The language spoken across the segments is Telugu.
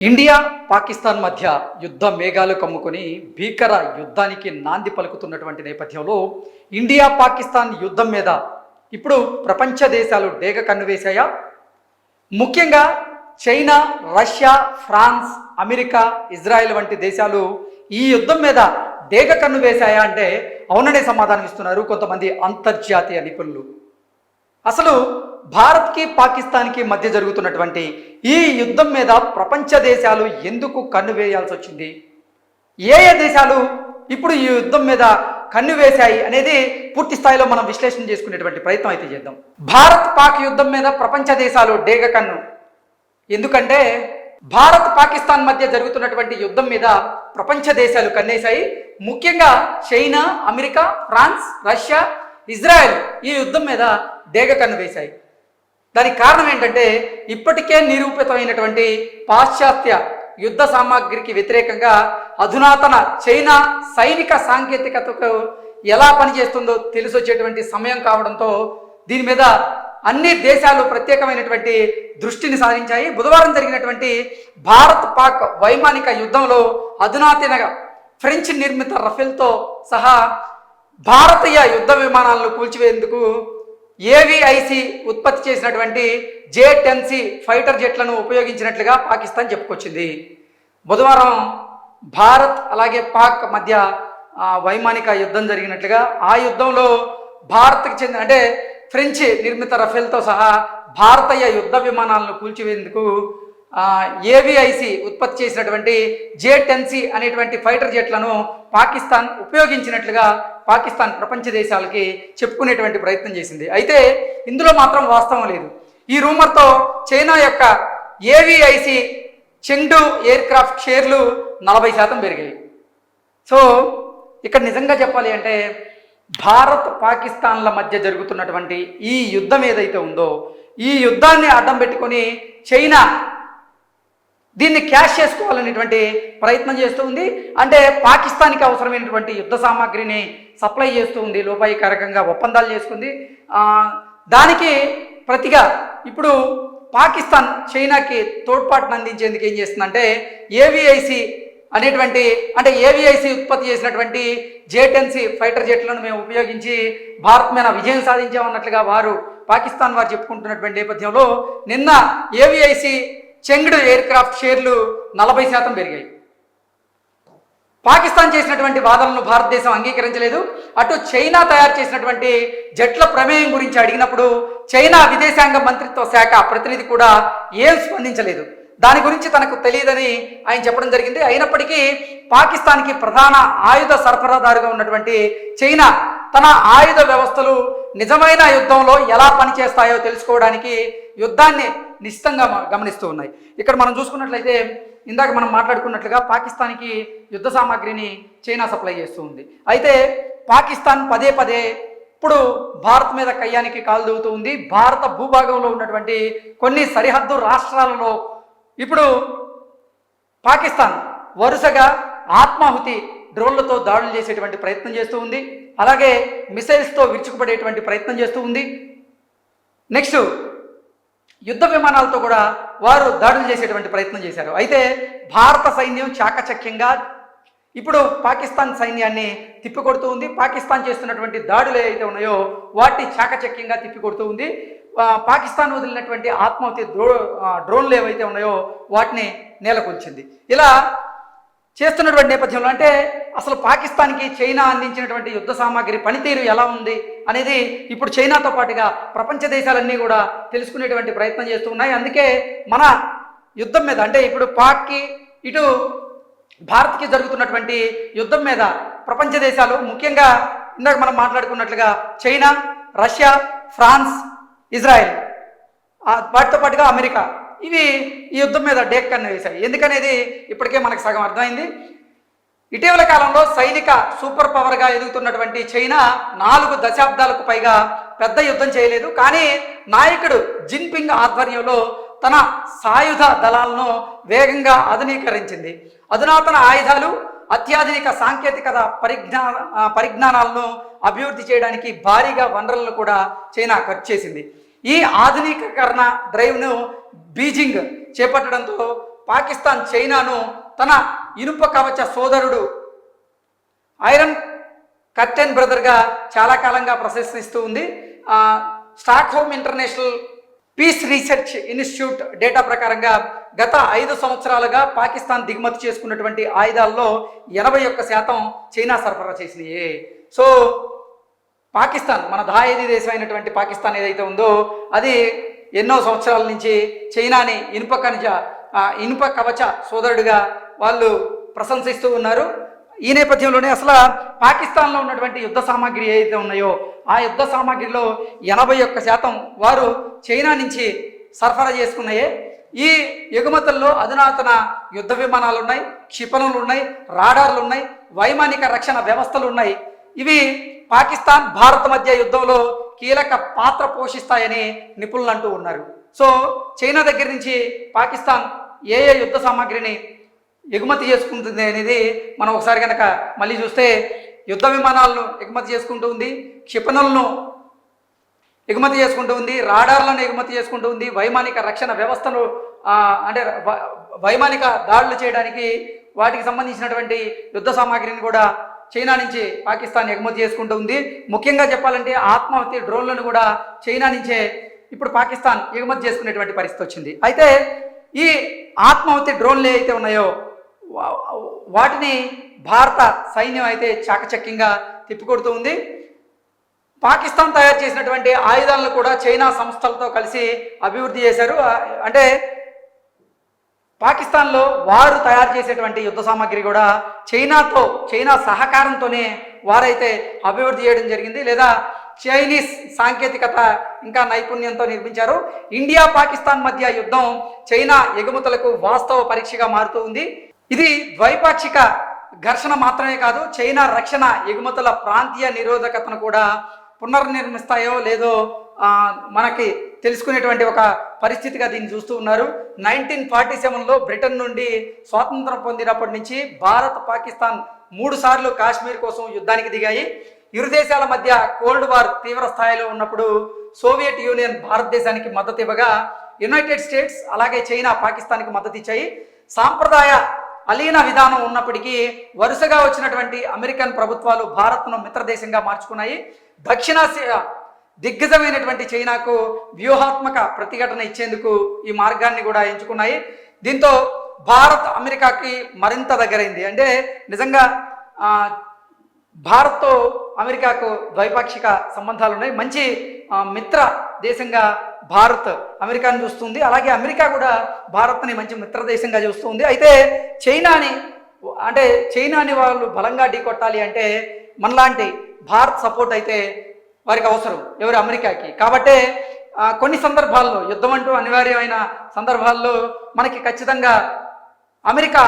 ఇండియా పాకిస్తాన్ మధ్య యుద్ధ మేఘాలు కమ్ముకొని భీకర యుద్ధానికి నాంది పలుకుతున్నటువంటి నేపథ్యంలో ఇండియా పాకిస్తాన్ యుద్ధం మీద ఇప్పుడు ప్రపంచ దేశాలు డేగ కన్నువేశాయా? ముఖ్యంగా China, Russia, France, America, Israel వంటి దేశాలు ఈ యుద్ధం మీద డేగ కన్ను వేశాయా అంటే అవుననే సమాధానం ఇస్తున్నారు కొంతమంది అంతర్జాతీయ నిపుణులు. అసలు భారత్కి పాకిస్తాన్కి మధ్య జరుగుతున్నటువంటి ఈ యుద్ధం మీద ప్రపంచ దేశాలు ఎందుకు కన్ను వేయాల్సి వచ్చింది? ఏ దేశాలు ఇప్పుడు ఈ యుద్ధం మీద కన్ను వేశాయి అనేది పూర్తి స్థాయిలో మనం విశ్లేషణ చేసుకునేటువంటి ప్రయత్నం అయితే చేద్దాం. భారత్ పాక్ యుద్ధం మీద ప్రపంచ దేశాలు డేగ కన్ను ఎందుకంటే భారత్ పాకిస్తాన్ మధ్య జరుగుతున్నటువంటి యుద్ధం మీద ప్రపంచ దేశాలు కన్నేశాయి. ముఖ్యంగా China, America, France, Russia, Israel ఈ యుద్ధం మీద డేగ కన్ను వేశాయి. దానికి కారణం ఏంటంటే ఇప్పటికే నిరూపితమైనటువంటి పాశ్చాత్య యుద్ధ సామాగ్రికి వ్యతిరేకంగా అధునాతన చైనా సైనిక సాంకేతికతకు ఎలా పనిచేస్తుందో తెలిసొచ్చేటువంటి సమయం కావడంతో దీని మీద అన్ని దేశాలు ప్రత్యేకమైనటువంటి దృష్టిని సారించాయి. బుధవారం జరిగినటువంటి భారత్ పాక్ వైమానిక యుద్ధంలో అధునాతన ఫ్రెంచ్ నిర్మిత రఫేల్తో సహా భారతీయ యుద్ధ విమానాలను కూల్చివేందుకు ఏవిఐసి ఉత్పత్తి చేసినటువంటి J-10C ఫైటర్ జెట్లను ఉపయోగించినట్లుగా పాకిస్తాన్ చెప్పుకొచ్చింది. బుధవారం భారత్ అలాగే పాక్ మధ్య వైమానిక యుద్ధం జరిగినట్లుగా ఆ యుద్ధంలో భారత్కి చెందిన అంటే ఫ్రెంచ్ నిర్మిత రఫేల్తో సహా భారతీయ యుద్ధ విమానాలను కూల్చివేందుకు ఏవిఐసి ఉత్పత్తి చేసినటువంటి J-10C అనేటువంటి ఫైటర్ జెట్లను పాకిస్తాన్ ఉపయోగించినట్లుగా పాకిస్తాన్ ప్రపంచ దేశాలకి చెప్పుకునేటువంటి ప్రయత్నం చేసింది. అయితే ఇందులో మాత్రం వాస్తవం లేదు. ఈ రూమర్తో చైనా యొక్క ఏవిఐసి చెండు ఎయిర్ క్రాఫ్ట్ షేర్లు 40% పెరిగాయి. సో ఇక్కడ నిజంగా చెప్పాలి అంటే భారత్ పాకిస్తాన్ల మధ్య జరుగుతున్నటువంటి ఈ యుద్ధం ఏదైతే ఉందో ఈ యుద్ధాన్ని అడ్డం పెట్టుకొని చైనా దీన్ని క్యాష్ చేసుకోవాలనేటువంటి ప్రయత్నం చేస్తూ ఉంది. అంటే పాకిస్తాన్కి అవసరమైనటువంటి యుద్ధ సామాగ్రిని సప్లై చేస్తూ ఉంది, లోపాయికారకంగా ఒప్పందాలు చేసుకుంది. దానికి ప్రతిగా ఇప్పుడు పాకిస్తాన్ చైనాకి తోడ్పాటును అందించేందుకు ఏం చేస్తుందంటే ఏవిఐసి అనేటువంటి అంటే ఏవిఐసి ఉత్పత్తి చేసినటువంటి J-10C ఫైటర్ జెట్లను మేము ఉపయోగించి భారత్ మీద విజయం సాధించామన్నట్లుగా పాకిస్తాన్ వారు చెప్పుకుంటున్నటువంటి నేపథ్యంలో నిన్న ఏవిఐసి చెంగ్డ్ ఎయిర్ క్రాఫ్ట్ షేర్లు 40% పెరిగాయి. పాకిస్తాన్ చేసినటువంటి వాదనలను భారతదేశం అంగీకరించలేదు. అటు చైనా తయారు చేసినటువంటి జెట్ల ప్రమేయం గురించి అడిగినప్పుడు చైనా విదేశాంగ మంత్రిత్వ శాఖ ప్రతినిధి కూడా ఏం స్పందించలేదు. దాని గురించి తనకు తెలియదని ఆయన చెప్పడం జరిగింది. అయినప్పటికీ పాకిస్తాన్కి ప్రధాన ఆయుధ సరఫరాదారుగా ఉన్నటువంటి చైనా తన ఆయుధ వ్యవస్థలు నిజమైన యుద్ధంలో ఎలా పనిచేస్తాయో తెలుసుకోవడానికి యుద్ధాన్ని నిశ్చితంగా గమనిస్తూ ఉన్నాయి. ఇక్కడ మనం చూసుకున్నట్లయితే ఇందాక మనం మాట్లాడుకున్నట్లుగా పాకిస్తాన్కి యుద్ధ సామాగ్రిని చైనా సప్లై చేస్తూ ఉంది. అయితే పాకిస్తాన్ పదే పదే ఇప్పుడు భారత్ మీద కయ్యానికి కాలు దూవుతూ ఉంది. భారత భూభాగంలో ఉన్నటువంటి కొన్ని సరిహద్దు రాష్ట్రాలలో ఇప్పుడు పాకిస్తాన్ వరుసగా ఆత్మాహుతి డ్రోన్లతో దాడులు చేసేటువంటి ప్రయత్నం చేస్తూ ఉంది. అలాగే మిసైల్స్తో విరుచుకుపడేటువంటి ప్రయత్నం చేస్తూ ఉంది. నెక్స్ట్ యుద్ధ విమానాలతో కూడా వారు దాడులు చేసేటువంటి ప్రయత్నం చేశారు. అయితే భారత సైన్యం చాకచక్యంగా ఇప్పుడు పాకిస్తాన్ సైన్యాన్ని తిప్పికొడుతూ ఉంది. పాకిస్తాన్ చేస్తున్నటువంటి దాడులు ఏవైతే ఉన్నాయో వాటిని చాకచక్యంగా తిప్పికొడుతూ ఉంది. పాకిస్తాన్ వదిలినటువంటి ఆత్మాహుతి డ్రోన్లు ఏవైతే ఉన్నాయో వాటిని నేలకొల్చింది. ఇలా చేస్తున్నటువంటి నేపథ్యంలో అంటే అసలు పాకిస్తాన్కి చైనా అందించినటువంటి యుద్ధ సామాగ్రి పనితీరు ఎలా ఉంది అనేది ఇప్పుడు చైనాతో పాటుగా ప్రపంచ దేశాలన్నీ కూడా తెలుసుకునేటువంటి ప్రయత్నం చేస్తూ ఉన్నాయి. అందుకే మన యుద్ధం మీద అంటే ఇప్పుడు పాక్కి ఇటు భారత్కి జరుగుతున్నటువంటి యుద్ధం మీద ప్రపంచ దేశాలు ముఖ్యంగా ఇందాక మనం మాట్లాడుకున్నట్లుగా చైనా, రష్యా, ఫ్రాన్స్, ఇజ్రాయెల్ వాటితో పాటుగా అమెరికా ఇవి ఈ యుద్ధం మీద డేగ కన్ను వేశాయి. ఎందుకనేది ఇప్పటికే మనకు సగం అర్థమైంది. ఇటీవల కాలంలో సైనిక సూపర్ పవర్గా ఎదుగుతున్నటువంటి చైనా 4 దశాబ్దాలకు పైగా పెద్ద యుద్ధం చేయలేదు. కానీ నాయకుడు జిన్పింగ్ ఆధ్వర్యంలో తన సాయుధ దళాలను వేగంగా ఆధునీకరించింది. అధునాతన ఆయుధాలు, అత్యాధునిక సాంకేతికత పరిజ్ఞానాలను అభివృద్ధి చేయడానికి భారీగా వనరులను కూడా చైనా ఖర్చు చేసింది. ఈ ఆధునికీకరణ డ్రైవ్ను బీజింగ్ చేపట్టడంతో పాకిస్తాన్ చైనాను తన ఇనుప కవచ సోదరుడు ఐరన్ కర్టెన్ బ్రదర్గా చాలా కాలంగా ప్రశంసిస్తూ ఉంది. Stockholm international peace research institute data ప్రకారంగా గత 5 సంవత్సరాలుగా పాకిస్తాన్ దిగుమతి చేసుకున్నటువంటి ఆయుధాల్లో 81% చైనా సరఫరా చేసినాయి. సో పాకిస్తాన్, మన దాయేది దేశం అయినటువంటి పాకిస్తాన్ ఏదైతే ఉందో అది ఎన్నో సంవత్సరాల నుంచి చైనాని ఇనుప కవచ సోదరుడిగా వాళ్ళు ప్రశంసిస్తూ ఉన్నారు. ఈ నేపథ్యంలోనే అసలు పాకిస్తాన్లో ఉన్నటువంటి యుద్ధ సామాగ్రి ఏదైతే ఉన్నాయో ఆ యుద్ధ సామాగ్రిలో 81% వారు చైనా నుంచి సరఫరా చేసుకున్నాయే. ఈ ఎగుమతుల్లో అధునాతన యుద్ధ విమానాలు ఉన్నాయి, క్షిపణులు ఉన్నాయి, రాడార్లు ఉన్నాయి, వైమానిక రక్షణ వ్యవస్థలు ఉన్నాయి. ఇవి పాకిస్తాన్ భారత్ మధ్య యుద్ధంలో కీలక పాత్ర పోషిస్తాయని నిపుణులు అంటూ ఉన్నారు. సో చైనా దగ్గర నుంచి పాకిస్తాన్ ఏ యుద్ధ సామాగ్రిని ఎగుమతి చేసుకుంటుంది అనేది మనం ఒకసారి కనుక మళ్ళీ చూస్తే యుద్ధ విమానాలను ఎగుమతి చేసుకుంటూ ఉంది, క్షిపణులను ఎగుమతి చేసుకుంటూ ఉంది, రాడార్లను ఎగుమతి చేసుకుంటూ ఉంది, వైమానిక రక్షణ వ్యవస్థను అంటే వైమానిక దాడులు చేయడానికి వాటికి సంబంధించినటువంటి యుద్ధ సామాగ్రిని కూడా చైనా నుంచి పాకిస్తాన్ ఎగుమతి చేసుకుంటూ ఉంది. ముఖ్యంగా చెప్పాలంటే ఆత్మాహుతి డ్రోన్లను కూడా చైనా నుంచే ఇప్పుడు పాకిస్తాన్ ఎగుమతి చేసుకునేటువంటి పరిస్థితి వచ్చింది. అయితే ఈ ఆత్మాహుతి డ్రోన్లు అయితే ఉన్నాయో వాటిని భారత సైన్యం అయితే చాకచక్యంగా తిప్పికొడుతూ ఉంది. పాకిస్తాన్ తయారు చేసినటువంటి ఆయుధాలను కూడా చైనా సంస్థలతో కలిసి అభివృద్ధి చేశారు. అంటే పాకిస్తాన్లో వారు తయారు చేసేటువంటి యుద్ధ సామాగ్రి కూడా చైనా సహకారంతోనే వారైతే అభివృద్ధి చేయడం జరిగింది, లేదా చైనీస్ సాంకేతికత ఇంకా నైపుణ్యంతో నిర్మించారు. ఇండియా పాకిస్తాన్ మధ్య యుద్ధం చైనా ఎగుమతులకు వాస్తవ పరీక్షగా మారుతూ ఉంది. ఇది ద్వైపాక్షిక ఘర్షణ మాత్రమే కాదు, చైనా రక్షణ ఎగుమతుల ప్రాంతీయ నిరోధకతను కూడా పునర్నిర్మిస్తాయో లేదో మనకి తెలుసుకునేటువంటి ఒక పరిస్థితిగా దీన్ని చూస్తూ ఉన్నారు. 1947లో బ్రిటన్ నుండి స్వాతంత్రం పొందినప్పటి నుంచి భారత్ పాకిస్తాన్ 3 సార్లు కాశ్మీర్ కోసం యుద్ధానికి దిగాయి. ఇరు దేశాల మధ్య కోల్డ్ వార్ తీవ్ర స్థాయిలో ఉన్నప్పుడు సోవియట్ యూనియన్ భారతదేశానికి మద్దతు ఇవ్వగా యునైటెడ్ స్టేట్స్ అలాగే చైనా పాకిస్తాన్కి మద్దతు ఇచ్చాయి. సాంప్రదాయ అలీన విధానం ఉన్నప్పటికీ వరుసగా వచ్చినటువంటి అమెరికన్ ప్రభుత్వాలు భారత్ను మిత్రదేశంగా మార్చుకున్నాయి. దక్షిణాసియా దిగ్గజమైనటువంటి చైనాకు వ్యూహాత్మక ప్రతిఘటన ఇచ్చేందుకు ఈ మార్గాన్ని కూడా ఎంచుకున్నాయి. దీంతో భారత్ అమెరికాకి మరింత దగ్గరైంది. అంటే నిజంగా భారత్తో అమెరికాకు ద్వైపాక్షిక సంబంధాలు ఉన్నాయి. మంచి మిత్ర దేశంగా భారత్ అమెరికాను చూస్తుంది, అలాగే అమెరికా కూడా భారత్ని మంచి మిత్ర దేశంగా చూస్తుంది. అయితే చైనాని వాళ్ళు బలంగా ఢీకొట్టాలి అంటే మనలాంటి భారత్ సపోర్ట్ అయితే వారికి అవసరం, ఎవరు అమెరికాకి. కాబట్టే కొన్ని సందర్భాల్లో యుద్ధం అంటూ అనివార్యమైన సందర్భాల్లో మనకి ఖచ్చితంగా అమెరికా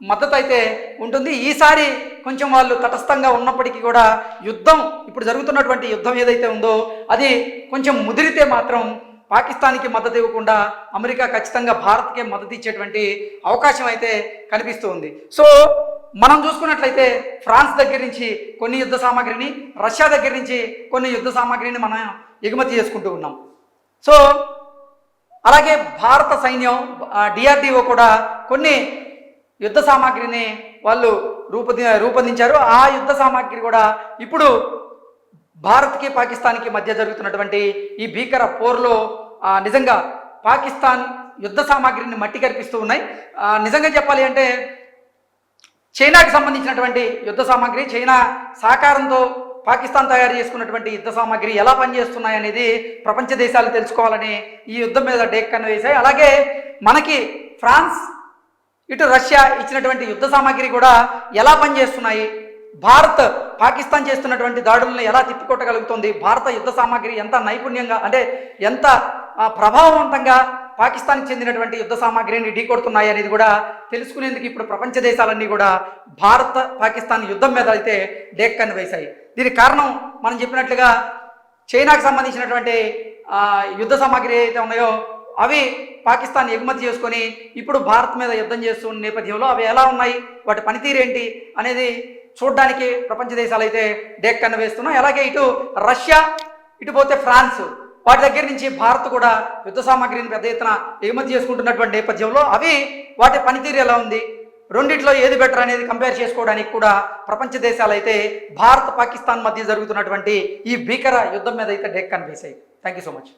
మద్దతు అయితే ఉంటుంది. ఈసారి కొంచెం వాళ్ళు తటస్థంగా ఉన్నప్పటికీ కూడా యుద్ధం, ఇప్పుడు జరుగుతున్నటువంటి యుద్ధం ఏదైతే ఉందో అది కొంచెం ముదిరితే మాత్రం పాకిస్తాన్కి మద్దతు ఇవ్వకుండా అమెరికా ఖచ్చితంగా భారత్కే మద్దతు ఇచ్చేటువంటి అవకాశం అయితే కనిపిస్తూ ఉంది. సో మనం చూసుకున్నట్లయితే ఫ్రాన్స్ దగ్గర నుంచి కొన్ని యుద్ధ సామాగ్రిని, రష్యా దగ్గర నుంచి కొన్ని యుద్ధ సామాగ్రిని మనం ఎగుమతి చేసుకుంటూ ఉన్నాం. సో అలాగే భారత సైన్యం డిఆర్డిఓ కూడా కొన్ని యుద్ధ సామాగ్రిని వాళ్ళు రూపొందించారు. ఆ యుద్ధ సామాగ్రి కూడా ఇప్పుడు భారత్కి పాకిస్తాన్కి మధ్య జరుగుతున్నటువంటి ఈ భీకర పోర్లో నిజంగా పాకిస్తాన్ యుద్ధ సామాగ్రిని మట్టి కనిపిస్తూ ఉన్నాయి. నిజంగా చెప్పాలి అంటే చైనాకి సంబంధించినటువంటి యుద్ధ సామాగ్రి, చైనా సహకారంతో పాకిస్తాన్ తయారు చేసుకున్నటువంటి యుద్ధ సామాగ్రి ఎలా పనిచేస్తున్నాయి అనేది ప్రపంచ దేశాలు తెలుసుకోవాలని ఈ యుద్ధం మీద డేక్కను వేశాయి. అలాగే మనకి ఫ్రాన్స్, ఇటు రష్యా ఇచ్చినటువంటి యుద్ధ సామాగ్రి కూడా ఎలా పనిచేస్తున్నాయి, భారత్ పాకిస్తాన్ చేస్తున్నటువంటి దాడులను ఎలా తిప్పికొట్టగలుగుతుంది, భారత యుద్ధ సామాగ్రి ఎంత నైపుణ్యంగా అంటే ఎంత ప్రభావవంతంగా పాకిస్తాన్కి చెందినటువంటి యుద్ధ సామాగ్రిని ఢీకొడుతున్నాయి అనేది కూడా తెలుసుకునేందుకు ఇప్పుడు ప్రపంచ దేశాలన్నీ కూడా భారత్ పాకిస్తాన్ యుద్ధం మీద అయితే డేక్కను వేశాయి. దీనికి కారణం మనం చెప్పినట్లుగా చైనాకు సంబంధించినటువంటి యుద్ధ సామాగ్రి అయితే ఉన్నాయో అవి పాకిస్తాన్ ఎగుమతి చేసుకొని ఇప్పుడు భారత్ మీద యుద్ధం చేస్తున్న నేపథ్యంలో అవి ఎలా ఉన్నాయి, వాటి పనితీరేంటి అనేది చూడడానికి ప్రపంచ దేశాలు అయితే డేక్కను వేస్తున్నాయి. అలాగే ఇటు రష్యా, ఇటు పోతే ఫ్రాన్స్, వాటి దగ్గర నుంచి భారత్ కూడా యుద్ధ సామాగ్రిని పెద్ద ఎత్తున ఎగుమతి చేసుకుంటున్నటువంటి నేపథ్యంలో అవి వాటి పనితీరు ఎలా ఉంది, రెండిట్లో ఏది బెటర్ అనేది కంపేర్ చేసుకోవడానికి కూడా ప్రపంచ దేశాలు అయితే భారత్ పాకిస్తాన్ మధ్య జరుగుతున్నటువంటి ఈ భీకర యుద్ధం మీద అయితే డేక్ కనిపిస్తాయి. Thank you so much.